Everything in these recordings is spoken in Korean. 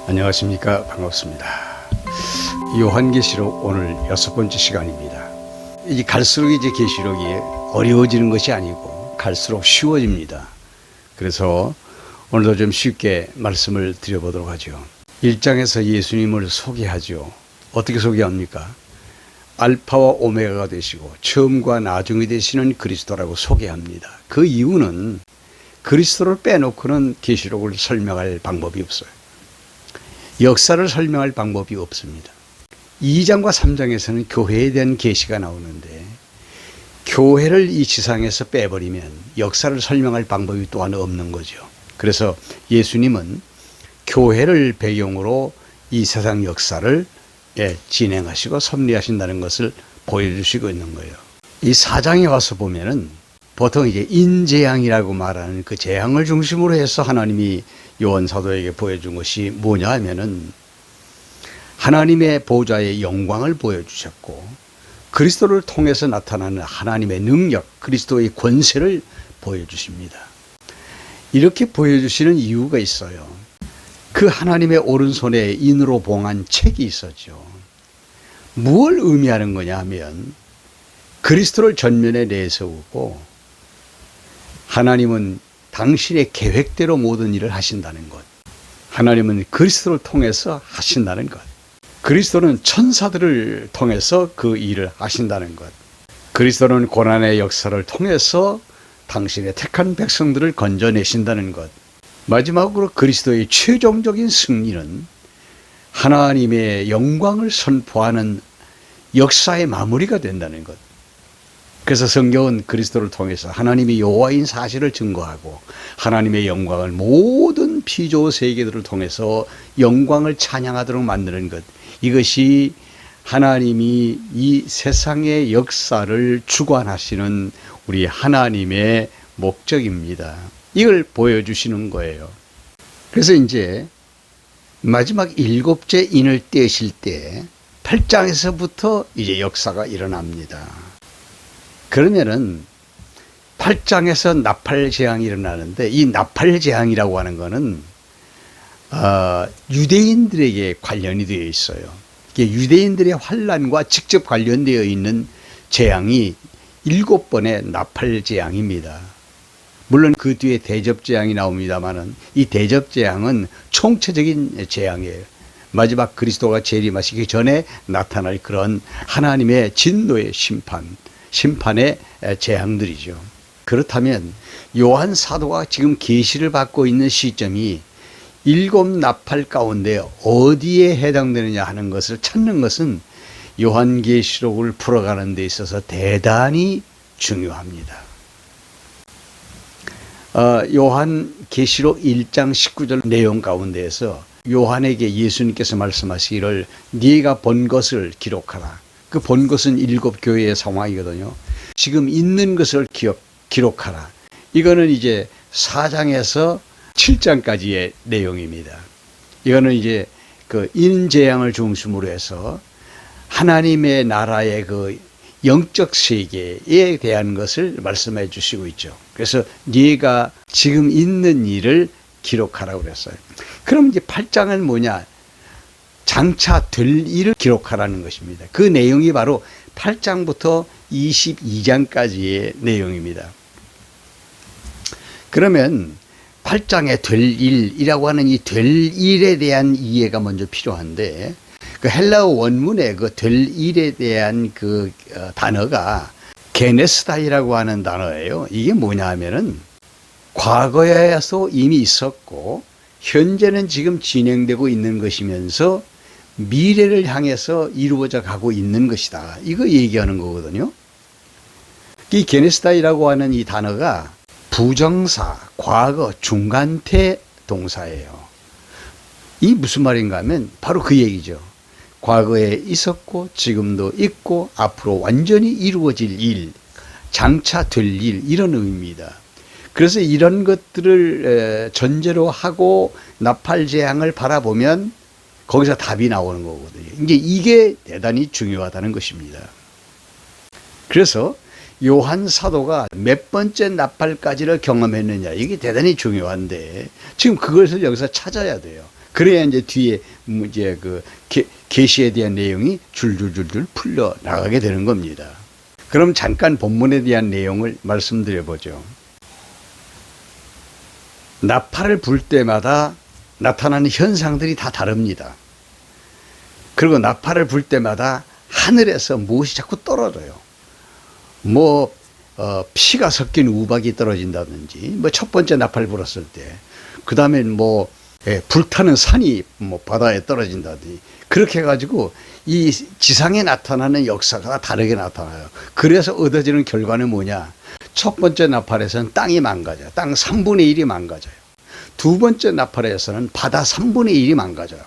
안녕하십니까. 반갑습니다. 요한계시록 오늘 6번째 시간입니다. 이제 갈수록 이제 계시록이 어려워지는 것이 아니고 갈수록 쉬워집니다. 그래서 오늘도 좀 쉽게 말씀을 드려보도록 하죠. 1장에서 예수님을 소개하죠. 어떻게 소개합니까? 알파와 오메가가 되시고 처음과 나중이 되시는 그리스도라고 소개합니다. 그 이유는 그리스도를 빼놓고는 계시록을 설명할 방법이 없어요. 역사를 설명할 방법이 없습니다. 2장과 3장에서는 교회에 대한 계시가 나오는데 교회를 이 지상에서 빼버리면 역사를 설명할 방법이 또한 없는 거죠. 그래서 예수님은 교회를 배경으로 이 세상 역사를 진행하시고 섭리하신다는 것을 보여주시고 있는 거예요. 이 4장에 와서 보면은 보통 이제 인재앙이라고 말하는 그 재앙을 중심으로 해서 하나님이 요한 사도에게 보여준 것이 뭐냐 하면은 하나님의 보좌의 영광을 보여주셨고 그리스도를 통해서 나타나는 하나님의 능력, 그리스도의 권세를 보여주십니다. 이렇게 보여주시는 이유가 있어요. 그 하나님의 오른손에 인으로 봉한 책이 있었죠. 무엇을 의미하는 거냐 하면 그리스도를 전면에 내세우고 하나님은 당신의 계획대로 모든 일을 하신다는 것. 하나님은 그리스도를 통해서 하신다는 것. 그리스도는 천사들을 통해서 그 일을 하신다는 것. 그리스도는 고난의 역사를 통해서 당신의 택한 백성들을 건져내신다는 것. 마지막으로 그리스도의 최종적인 승리는 하나님의 영광을 선포하는 역사의 마무리가 된다는 것. 그래서 성경은 그리스도를 통해서 하나님이 여호와인 사실을 증거하고 하나님의 영광을 모든 피조 세계들을 통해서 영광을 찬양하도록 만드는 것. 이것이 하나님이 이 세상의 역사를 주관하시는 우리 하나님의 목적입니다. 이걸 보여주시는 거예요. 그래서 이제 마지막 7째 인을 떼실 때 8장에서부터 이제 역사가 일어납니다. 그러면은 8장에서 나팔재앙이 일어나는데 이 나팔재앙이라고 하는 거는 유대인들에게 관련이 되어 있어요. 이게 유대인들의 환난과 직접 관련되어 있는 재앙이 7번의 나팔재앙입니다. 물론 그 뒤에 대접재앙이 나옵니다만은 이 대접재앙은 총체적인 재앙이에요. 마지막 그리스도가 재림하시기 전에 나타날 그런 하나님의 진노의 심판의 재앙들이죠. 그렇다면 요한 사도가 지금 계시를 받고 있는 시점이 7 나팔 가운데 어디에 해당되느냐 하는 것을 찾는 것은 요한계시록을 풀어가는 데 있어서 대단히 중요합니다. 요한계시록 1장 19절 내용 가운데에서 요한에게 예수님께서 말씀하시기를 네가 본 것을 기록하라. 그 본 것은 7 교회의 상황이거든요. 지금 있는 것을 기록하라. 이거는 이제 4장에서 7장까지의 내용입니다. 이거는 이제 그 인재앙을 중심으로 해서 하나님의 나라의 그 영적 세계에 대한 것을 말씀해 주시고 있죠. 그래서 네가 지금 있는 일을 기록하라고 그랬어요. 그럼 이제 8장은 뭐냐? 장차 될 일을 기록하라는 것입니다. 그 내용이 바로 8장부터 22장까지의 내용입니다. 그러면 8장에 될 일이라고 하는 이 될 일에 대한 이해가 먼저 필요한데 그 헬라어 원문에 그 될 일에 대한 그 단어가 게네스다이라고 하는 단어예요. 이게 뭐냐 하면은 과거에서 이미 있었고 현재는 지금 진행되고 있는 것이면서 미래를 향해서 이루어져 가고 있는 것이다. 이거 얘기하는 거거든요. 이 게네스다이라고 하는 이 단어가 부정사, 과거, 중간태 동사예요. 이 무슨 말인가 하면 바로 그 얘기죠. 과거에 있었고 지금도 있고 앞으로 완전히 이루어질 일, 장차 될 일, 이런 의미입니다. 그래서 이런 것들을 전제로 하고 나팔재앙을 바라보면 거기서 답이 나오는 거거든요. 이제 이게 대단히 중요하다는 것입니다. 그래서 요한 사도가 몇 번째 나팔까지를 경험했느냐, 이게 대단히 중요한데 지금 그것을 여기서 찾아야 돼요. 그래야 이제 뒤에 이제 그 계시에 대한 내용이 줄줄줄줄 풀려 나가게 되는 겁니다. 그럼 잠깐 본문에 대한 내용을 말씀드려 보죠. 나팔을 불 때마다 나타나는 현상들이 다 다릅니다. 그리고 나팔을 불 때마다 하늘에서 무엇이 자꾸 떨어져요. 피가 섞인 우박이 떨어진다든지, 첫 번째 나팔 불었을 때, 그 다음엔 불타는 산이 바다에 떨어진다든지, 그렇게 해가지고 이 지상에 나타나는 역사가 다르게 나타나요. 그래서 얻어지는 결과는 뭐냐? 첫 번째 나팔에서는 땅이 망가져요. 땅 3분의 1이 망가져요. 두 번째 나팔에서는 바다 3분의 1이 망가져요.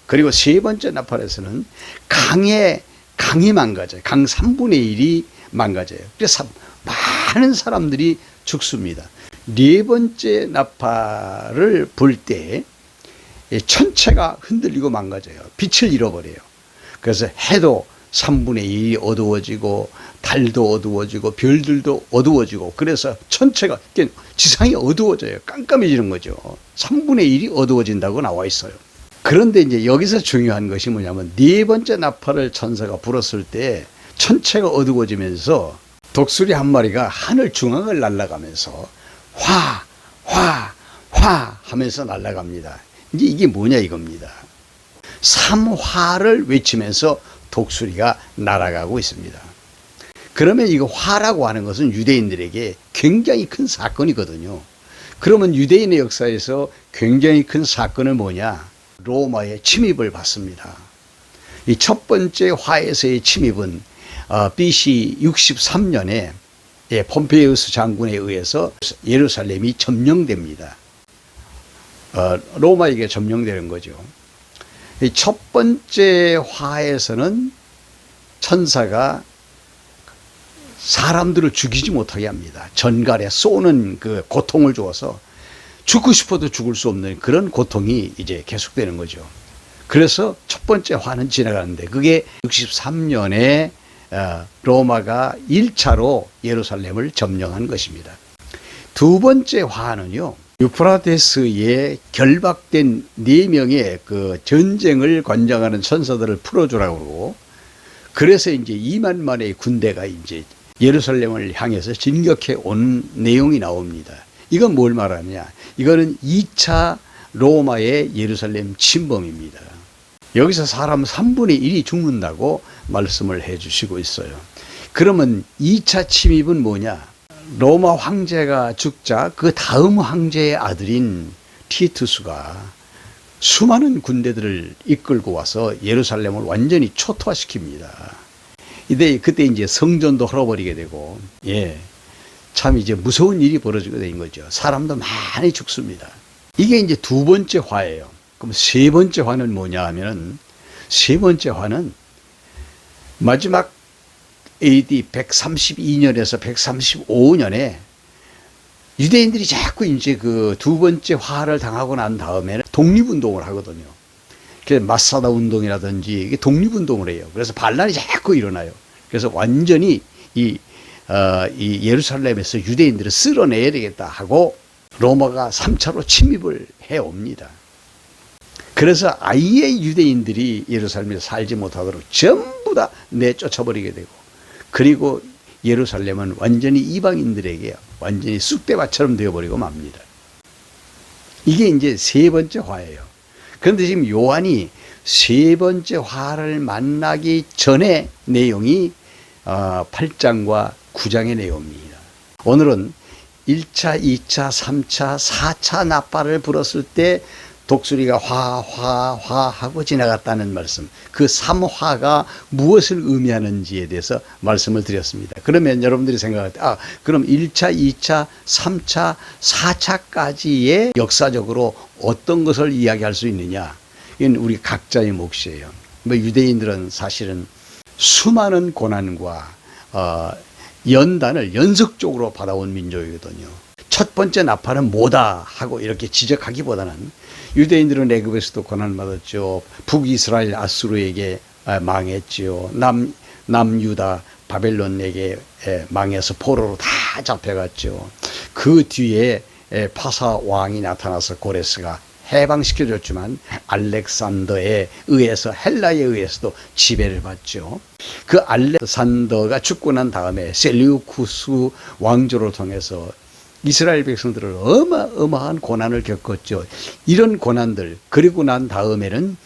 그리고 세 번째 나팔에서는 강이 망가져요. 강 3분의 1이 망가져요. 그래서 많은 사람들이 죽습니다. 네 번째 나팔을 불 때 천체가 흔들리고 망가져요. 빛을 잃어버려요. 그래서 해도 3분의 1이 어두워지고 달도 어두워지고 별들도 어두워지고, 그래서 천체가, 지상이 어두워져요. 깜깜해지는 거죠. 3분의 1이 어두워진다고 나와 있어요. 그런데 이제 여기서 중요한 것이 뭐냐면, 네 번째 나팔을 천사가 불었을 때 천체가 어두워지면서 독수리 한 마리가 하늘 중앙을 날아가면서 화 하면서 날아갑니다. 이제 이게 뭐냐 이겁니다. 삼화를 외치면서 독수리가 날아가고 있습니다. 그러면 이거 화라고 하는 것은 유대인들에게 굉장히 큰 사건이거든요. 그러면 유대인의 역사에서 굉장히 큰 사건은 뭐냐? 로마의 침입을 받습니다. 이 첫 번째 화에서의 침입은 BC 63년에 폼페이우스 장군에 의해서 예루살렘이 점령됩니다. 로마에게 점령되는 거죠. 이 첫 번째 화에서는 천사가 사람들을 죽이지 못하게 합니다. 전갈에 쏘는 그 고통을 주어서 죽고 싶어도 죽을 수 없는 그런 고통이 이제 계속되는 거죠. 그래서 첫 번째 화는 지나가는데, 그게 63년에 로마가 1차로 예루살렘을 점령한 것입니다. 두 번째 화는요, 유프라테스에 결박된 4명의 그 전쟁을 관장하는 천사들을 풀어주라고 그러고, 그래서 이제 2만만의 군대가 이제 예루살렘을 향해서 진격해 온 내용이 나옵니다. 이건 뭘 말하느냐? 이거는 2차 로마의 예루살렘 침범입니다. 여기서 사람 3분의 1이 죽는다고 말씀을 해 주시고 있어요. 그러면 2차 침입은 뭐냐? 로마 황제가 죽자 그 다음 황제의 아들인 티투스가 수많은 군대들을 이끌고 와서 예루살렘을 완전히 초토화시킵니다. 그때 이제 성전도 헐어버리게 되고, 참 이제 무서운 일이 벌어지게 된 거죠. 사람도 많이 죽습니다. 이게 이제 두 번째 화예요. 그럼 세 번째 화는 뭐냐 하면은, 세 번째 화는 마지막 AD 132년에서 135년에 유대인들이 자꾸 이제 그 두 번째 화를 당하고 난 다음에는 독립운동을 하거든요. 그래서 마사다 운동이라든지 이게 독립운동을 해요. 그래서 반란이 자꾸 일어나요. 그래서 완전히 이 예루살렘에서 유대인들을 쓸어내야 되겠다 하고 로마가 3차로 침입을 해 옵니다. 그래서 아예 유대인들이 예루살렘에서 살지 못하도록 전부 다 내쫓아버리게 되고, 그리고 예루살렘은 완전히 이방인들에게 완전히 쑥대밭처럼 되어버리고 맙니다. 이게 이제 세 번째 화예요. 그런데 지금 요한이 세 번째 화를 만나기 전에 내용이 8장과 9장의 내용입니다. 오늘은 1차, 2차, 3차, 4차 나팔을 불었을 때 독수리가 화 하고 지나갔다는 말씀, 그 3화가 무엇을 의미하는지에 대해서 말씀을 드렸습니다. 그러면 여러분들이 생각할 때, 그럼 1차, 2차, 3차, 4차까지의 역사적으로 어떤 것을 이야기할 수 있느냐? 이건 우리 각자의 몫이에요. 유대인들은 사실은 수많은 고난과 연단을 연속적으로 받아온 민족이거든요. 첫 번째 나팔은 뭐다 하고 이렇게 지적하기보다는, 유대인들은 애굽에서도 고난을 받았죠. 북이스라엘 아수르에게 망했지요. 남유다 바벨론에게 망해서 포로로 다 잡혀갔죠. 그 뒤에 파사 왕이 나타나서 고레스가 해방시켜줬지만 알렉산더에 의해서 헬라에 의해서도 지배를 받죠. 그 알렉산더가 죽고 난 다음에 셀류쿠스 왕조를 통해서 이스라엘 백성들을 어마어마한 고난을 겪었죠. 이런 고난들 그리고 난 다음에는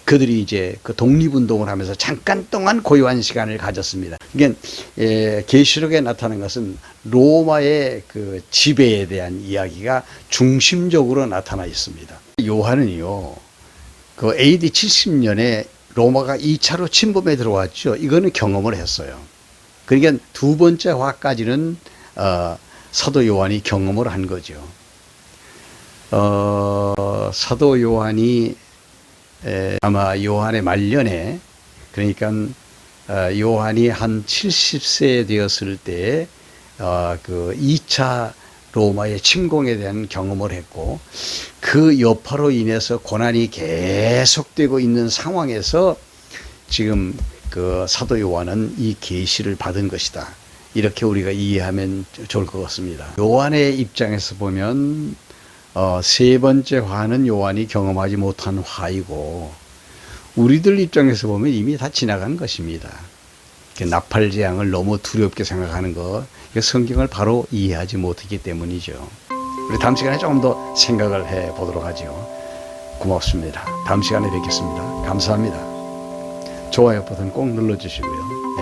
그들이 이제 그 독립운동을 하면서 잠깐 동안 고요한 시간을 가졌습니다. 그러니까 계시록에 나타난 것은 로마의 그 지배에 대한 이야기가 중심적으로 나타나 있습니다. 요한은요, 그 AD 70년에 로마가 2차로 침범에 들어왔죠. 이거는 경험을 했어요. 그러니까 두 번째 화까지는 사도 요한이 경험을 한 거죠. 사도 요한이 아마 요한의 말년에, 그러니까 요한이 한 70세 되었을 때 그 2차 로마의 침공에 대한 경험을 했고, 그 여파로 인해서 고난이 계속되고 있는 상황에서 지금 그 사도 요한은 이 계시를 받은 것이다. 이렇게 우리가 이해하면 좋을 것 같습니다. 요한의 입장에서 보면 세 번째 화는 요한이 경험하지 못한 화이고, 우리들 입장에서 보면 이미 다 지나간 것입니다. 나팔재앙을 너무 두렵게 생각하는 것, 성경을 바로 이해하지 못했기 때문이죠. 우리 다음 시간에 조금 더 생각을 해 보도록 하죠. 고맙습니다. 다음 시간에 뵙겠습니다. 감사합니다. 좋아요 버튼 꼭 눌러주시고요.